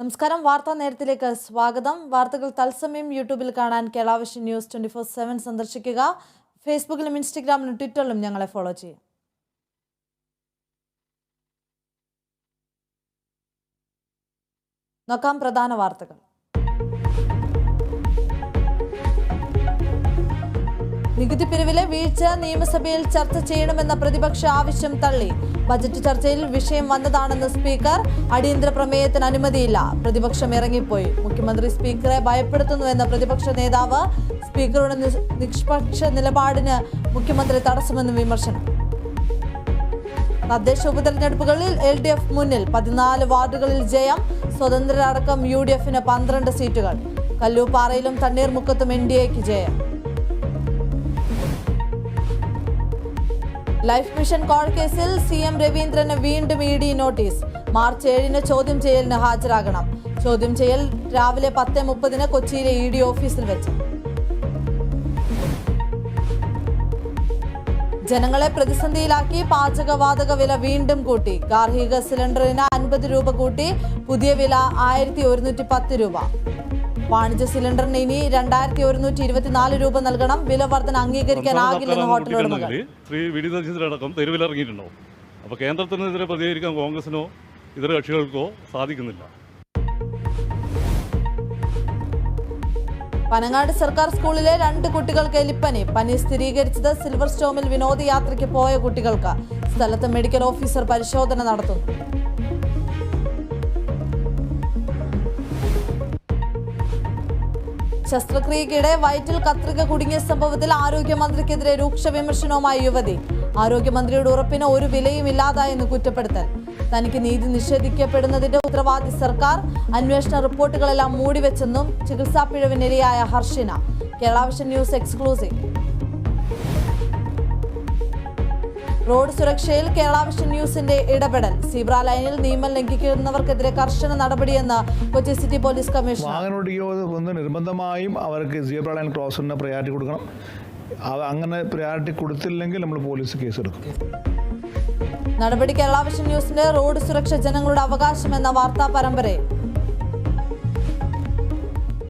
നമസ്കാരം. വാർത്താ നേരത്തിലേക്ക് സ്വാഗതം. വാർത്തകൾ തത്സമയം യൂട്യൂബിൽ കാണാൻ കേരള വിഷൻ ന്യൂസ് 24/7 സന്ദർശിക്കുക. ഫേസ്ബുക്കിലും ഇൻസ്റ്റഗ്രാമിലും ട്വിറ്ററിലും ഞങ്ങളെ ഫോളോ ചെയ്യും. നോക്കാം പ്രധാന വാർത്തകൾ. നികുതി പിരിവിലെ വീഴ്ച നിയമസഭയിൽ ചർച്ച ചെയ്യണമെന്ന പ്രതിപക്ഷ ആവശ്യം തള്ളി. ബജറ്റ് ചർച്ചയിൽ വിഷയം വന്നതാണെന്ന് സ്പീക്കർ. അടിയന്തര പ്രമേയത്തിന് അനുമതിയില്ല. പ്രതിപക്ഷം ഇറങ്ങിപ്പോയി. മുഖ്യമന്ത്രി സ്പീക്കറെ ഭയപ്പെടുത്തുന്നുവെന്ന പ്രതിപക്ഷ നേതാവ്. സ്പീക്കറുടെ നിഷ്പക്ഷ നിലപാടിന് മുഖ്യമന്ത്രി തടസ്സമെന്നും വിമർശനം. തദ്ദേശ ഉപതെരഞ്ഞെടുപ്പുകളിൽ LDF മുന്നിൽ. 14 വാർഡുകളിൽ ജയം. സ്വതന്ത്രരടക്കം UDFന് 12 സീറ്റുകൾ. കല്ലൂപ്പാറയിലും തണ്ണീർമുക്കത്തും NDAക്ക് ജയം. ലൈഫ് മിഷൻ കോൾ കേസിൽ CM രവീന്ദ്രന് വീണ്ടും ED നോട്ടീസ്. മാർച്ച് 7-ന് ചോദ്യം ചെയ്യലിന് ഹാജരാകണം. ചോദ്യം ചെയ്യൽ രാവിലെ 10:30-ന് കൊച്ചിയിലെ ED ഓഫീസിൽ വെച്ച്. ജനങ്ങളെ പ്രതിസന്ധിയിലാക്കി പാചകവാതക വില വീണ്ടും കൂട്ടി. ഗാർഹിക സിലിണ്ടറിന് 50 രൂപ കൂട്ടി. പുതിയ വില 1110 രൂപ. വാണിജ്യ സിലിണ്ടറിന് ഇനി 2124 രൂപ നൽകണം. വില വർധന അംഗീകരിക്കാനാകില്ലെന്ന് ഹോട്ടൽ ഉടമകൾ. ശ്രീ വി ഡി സതീശനടക്കം തെരുവിലിറങ്ങിയിട്ടുണ്ടാവും. അപ്പോൾ കേന്ദ്രത്തിനെതിരെ പ്രതികരിക്കാൻ കോൺഗ്രസിനോ ഇതര കക്ഷികൾക്കോ സാധിക്കുന്നില്ല. പനങ്ങാട് സർക്കാർ സ്കൂളിലെ 2 കുട്ടികൾക്ക് എലിപ്പനി. പനി സ്ഥിരീകരിച്ചത് സിൽവർ സ്റ്റോമിൽ വിനോദയാത്രയ്ക്ക് പോയ കുട്ടികൾക്ക്. സ്ഥലത്ത് മെഡിക്കൽ ഓഫീസർ പരിശോധന നടത്തുന്നു. ശസ്ത്രക്രിയയ്ക്കിടെ വയറ്റിൽ കത്രിക കുടുങ്ങിയ സംഭവത്തിൽ ആരോഗ്യമന്ത്രിക്കെതിരെ രൂക്ഷ വിമർശനവുമായി യുവതി. ആരോഗ്യമന്ത്രിയുടെ ഉറപ്പിന് ഒരു വിലയും ഇല്ലാതായെന്ന് കുറ്റപ്പെടുത്തൽ. തനിക്ക് നീതി നിഷേധിക്കപ്പെടുന്നതിന്റെ ഉത്തരവാദി സർക്കാർ. അന്വേഷണ റിപ്പോർട്ടുകളെല്ലാം മൂടിവെച്ചെന്നും ചികിത്സാ പിഴവിനിരയായ ഹർഷിന. Kerala Vision news exclusive. Road സുരക്ഷയിൽ കേരള വിഷൻ ന്യൂസിന്റെ ഇടപെടൽ. സീബ്ര ലൈനിൽ നിയമം ലംഘിക്കുന്നവർക്കെതിരെ കർശന നടപടിയെന്ന് കൊച്ചി സിറ്റി പോലീസ് കമ്മീഷണർ. വാഹനോടിക്കുന്ന നിർബന്ധമായും അവർക്ക് സീബ്ര ലൈൻ ക്രോസിന് പ്രയോറിറ്റി കൊടുക്കണം. അങ്ങനെ പ്രയോറിറ്റി കൊടുത്തില്ലെങ്കിൽ നമ്മൾ പോലീസ് കേസെടുക്കും. നടപടി കേരള വിഷൻ ന്യൂസിന്റെ റോഡ് സുരക്ഷ ജനങ്ങളുടെ അവകാശമെന്ന വാർത്താ പരമ്പരയിൽ.